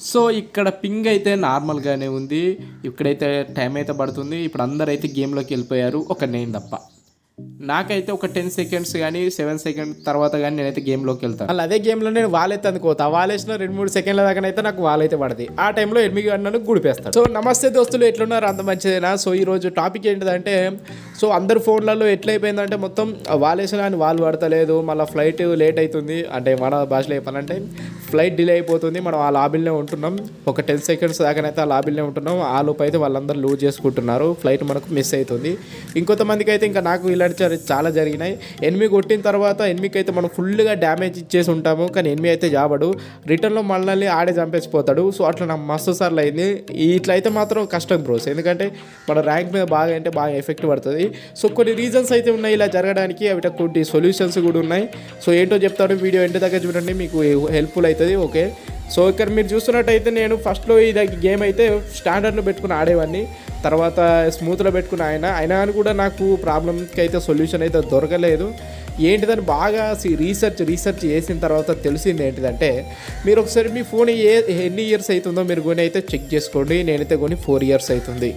So ఇక్కడ ping అయితే నార్మల్గానే ఉంది. ఇక్కడైతే టైం అయితే పడుతుంది. ఇప్పుడు అందరైతే గేమ్లోకి వెళ్ళిపోయారు, ఒక నేను తప్ప. నాకైతే ఒక 10 సెకండ్స్ కానీ 7 సెకండ్ తర్వాత కానీ నేనైతే గేమ్లోకి వెళ్తాను. మళ్ళీ అదే గేమ్లో నేను వాలైతే అందుకోతా, వాలేసిన 2-3 సెకండ్ల దాకానైతే నాకు వాలైతే పడుతుంది. ఆ టైంలో ఎనిమిది గంటలను గుడిపేస్తాను. సో నమస్తే దోస్తులు, ఎట్లున్నారు? అంత మంచిదేనా? సో ఈరోజు టాపిక్ ఏంటిదంటే, సో అందరు ఫోన్లలో ఎట్లయిపోయిందంటే మొత్తం వాలేసిన అని వాళ్ళు పడతలేదు, మళ్ళీ ఫ్లైట్ లేట్ అవుతుంది, అంటే మన భాషలో చెప్పాలంటే ఫ్లైట్ డిలే అయిపోతుంది. మనం ఆ లాబీలోనే ఉంటున్నాం, ఒక 10 సెకండ్స్ దాకానైతే ఆ లాబీలోనే ఉంటున్నాం. ఆ లోపు అయితే వాళ్ళందరూ లూజ్ చేసుకుంటున్నారు, ఫ్లైట్ మనకు మిస్ అవుతుంది. ఇంకొంతమందికి అయితే ఇంకా నాకు ఇలాంటి చాలా జరిగినాయి. ఎనిమిది కొట్టిన తర్వాత ఎనిమిదికి అయితే మనం ఫుల్గా డ్యామేజ్ ఇచ్చేసి ఉంటాము, కానీ ఎనిమిది అయితే జాబడు రిటర్న్లో మనల్ని ఆడే చంపేసిపోతాడు. సో అట్లా నాకు మస్తు సార్లు అయింది. ఇట్లా అయితే మాత్రం కష్టం బ్రోస్, ఎందుకంటే మన ర్యాంక్ మీద బాగా అంటే బాగా ఎఫెక్ట్ పడుతుంది. సో కొన్ని రీజన్స్ అయితే ఉన్నాయి ఇలా జరగడానికి, అవి కొన్ని సొల్యూషన్స్ కూడా ఉన్నాయి. సో ఏంటో చెప్తాను, వీడియో ఎండ్ దగ్గర చూడండి, మీకు హెల్ప్ఫుల్ అవుతుంది. ఓకే, సో ఇక్కడ మీరు చూస్తున్నట్టయితే నేను ఫస్ట్లో ఇది గేమ్ అయితే స్టాండర్డ్లో పెట్టుకుని ఆడేవాడిని, తర్వాత స్మూత్లో పెట్టుకుని అయినా అని కూడా నాకు ప్రాబ్లమ్కి అయితే సొల్యూషన్ అయితే దొరకలేదు. ఏంటిదని బాగా రీసెర్చ్ చేసిన తర్వాత తెలిసింది ఏంటిదంటే, మీరు ఒకసారి మీ ఫోన్ ఎన్ని ఇయర్స్ అవుతుందో మీరు కొని అయితే చెక్ చేసుకోండి. నేనైతే కొని 4 ఇయర్స్ అవుతుంది.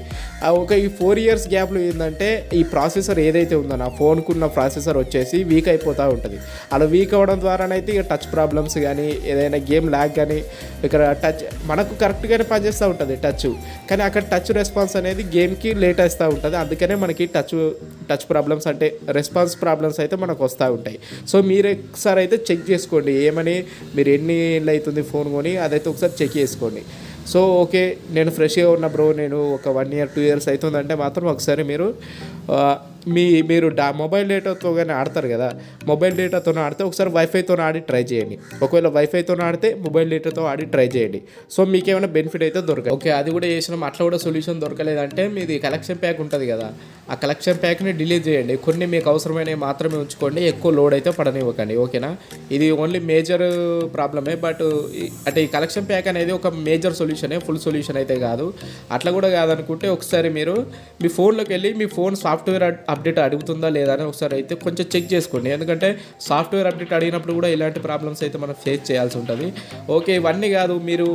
ఈ 4 ఇయర్స్ గ్యాప్లో ఏంటంటే ఈ ప్రాసెసర్ ఏదైతే ఉందో నా ఫోన్కున్న ప్రాసెసర్ వచ్చేసి వీక్ అయిపోతూ ఉంటుంది. అలా వీక్ అవ్వడం ద్వారానైతే ఇక టచ్ ప్రాబ్లమ్స్ కానీ ఏదైనా గేమ్ ల్యాగ్ కానీ, ఇక్కడ టచ్ మనకు కరెక్ట్గానే పనిచేస్తూ ఉంటుంది టచ్, కానీ అక్కడ టచ్ రెస్పాన్స్ అనేది గేమ్కి లేట్ వేస్తూ ఉంటుంది. అందుకనే మనకి టచ్ ప్రాబ్లమ్స్ అంటే రెస్పాన్స్ ప్రాబ్లమ్స్ అయితే మనకు వస్తూ ఉంటాయి. సో మీరు ఒకసారి అయితే చెక్ చేసుకోండి, ఏమని మీరు ఎన్ని ఏళ్ళు అవుతుంది ఫోన్ కొని, అదైతే ఒకసారి చెక్ చేసుకోండి. సో ఓకే, నేను ఫ్రెష్గా ఉన్న బ్రో, నేను ఒక 1 ఇయర్ 2 ఇయర్స్ అవుతుందంటే మాత్రం ఒకసారి మీరు మీరు మొబైల్ డేటాతో కానీ ఆడతారు కదా, మొబైల్ డేటాతో ఆడితే ఒకసారి వైఫైతో ఆడి ట్రై చేయండి. ఒకవేళ వైఫైతో ఆడితే మొబైల్ డేటాతో ఆడి ట్రై చేయండి. సో మీకు ఏమైనా బెనిఫిట్ అయితే దొరకదు. ఓకే, అది కూడా చేసినాం, అట్లా కూడా సొల్యూషన్ దొరకలేదంటే మీది కలెక్షన్ ప్యాక్ ఉంటుంది కదా, ఆ కలెక్షన్ ప్యాక్ని డిలీట్ చేయండి. కొన్ని మీకు అవసరమైనవి మాత్రమే ఉంచుకోండి, ఎక్కువ లోడ్ అయితే పడనివ్వకండి. ఓకేనా, ఇది ఓన్లీ మేజర్ ప్రాబ్లమే, బట్ అంటే ఈ కలెక్షన్ ప్యాక్ అనేది ఒక మేజర్ సొల్యూషనే, ఫుల్ సొల్యూషన్ అయితే కాదు. అట్లా కూడా కాదనుకుంటే ఒకసారి మీరు మీ ఫోన్లోకి వెళ్ళి మీ ఫోన్ సాఫ్ట్వేర్ అప్డేట్ అడుగుతుందా లేదా అని ఒకసారి అయితే కొంచెం చెక్ చేసుకోండి. ఎందుకంటే సాఫ్ట్వేర్ అప్డేట్ అడిగినప్పుడు కూడా ఇలాంటి ప్రాబ్లమ్స్ అయితే మనం ఫేస్ చేయాల్సి ఉంటుంది. ఓకే, ఇవన్నీ కాదు, మీరు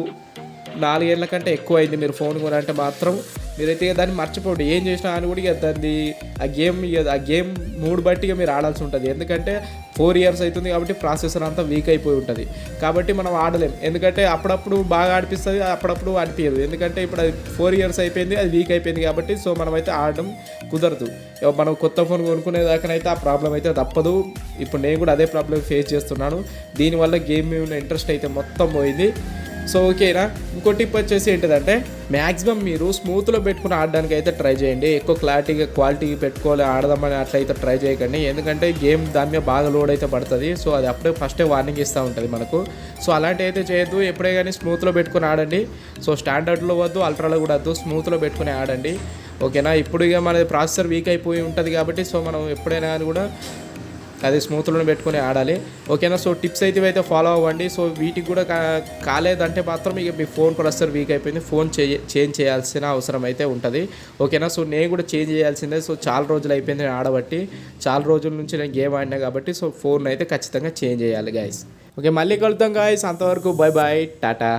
4 ఏళ్ళ కంటే ఎక్కువ అయింది మీరు ఫోన్ కొనంటే మాత్రం మీరైతే దాన్ని మర్చిపోండి. ఏం చేసినా అని కూడా దాన్ని ఆ గేమ్ మూడు బట్టిగా మీరు ఆడాల్సి ఉంటుంది. ఎందుకంటే 4 ఇయర్స్ అవుతుంది కాబట్టి ప్రాసెసర్ అంతా వీక్ అయిపోయి ఉంటుంది, కాబట్టి మనం ఆడలేం. ఎందుకంటే అప్పుడప్పుడు బాగా ఆడిపిస్తుంది, అప్పుడప్పుడు ఆడిపించదు. ఎందుకంటే ఇప్పుడు అది 4 ఇయర్స్ అయిపోయింది, అది వీక్ అయిపోయింది కాబట్టి సో మనమైతే ఆడడం కుదరదు. మనం కొత్త ఫోన్ కొనుక్కునేదాకనైతే ఆ ప్రాబ్లం అయితే తప్పదు. ఇప్పుడు నేను కూడా అదే ప్రాబ్లం ఫేస్ చేస్తున్నాను. దీనివల్ల గేమ్ మీద ఇంట్రెస్ట్ అయితే మొత్తం పోయింది. సో ఓకేనా, ఇంకో టిప్ వచ్చేసి ఏంటిదంటే, మ్యాక్సిమం మీరు స్మూత్లో పెట్టుకుని ఆడడానికి అయితే ట్రై చేయండి. ఎక్కువ క్వాలిటీ పెట్టుకోవాలి ఆడదామని అట్లయితే ట్రై చేయకండి, ఎందుకంటే గేమ్ దాని మీద బాగా లోడ్ అయితే పడుతుంది. సో అది అప్పుడే ఫస్టే వార్నింగ్ ఇస్తూ ఉంటుంది మనకు. సో అలాంటివి అయితే చేయొద్దు, ఎప్పుడే కానీ స్మూత్లో పెట్టుకుని ఆడండి. సో స్టాండర్డ్లో వద్దు, అల్ట్రాలో కూడా వద్దు, స్మూత్లో పెట్టుకుని ఆడండి. ఓకేనా, ఇప్పుడు ఇక మన ప్రాసెసర్ వీక్ అయిపోయి ఉంటుంది కాబట్టి సో మనం ఎప్పుడైనా కానీ కూడా అది స్మూత్లోనే పెట్టుకుని ఆడాలి. ఓకేనా, సో టిప్స్ అయితే ఫాలో అవ్వండి. సో వీటికి కూడా కాలేదంటే మాత్రం ఇక మీ ఫోన్ ప్రాసెసర్ వీక్ అయిపోయింది, ఫోన్ చేంజ్ చేయాల్సిన అవసరం అయితే ఉంటుంది. ఓకేనా, సో నేను కూడా చేంజ్ చేయాల్సిందే. సో చాలా రోజులు అయిపోయింది నేను ఆడబట్టి, చాలా రోజుల నుంచి నేను గేమ్ ఆడినా కాబట్టి సో ఫోన్ అయితే ఖచ్చితంగా చేంజ్ చేయాలి గాయస్. ఓకే, మళ్ళీ కలుద్దాం గాయస్, అంతవరకు బై బాయ్, టాటా.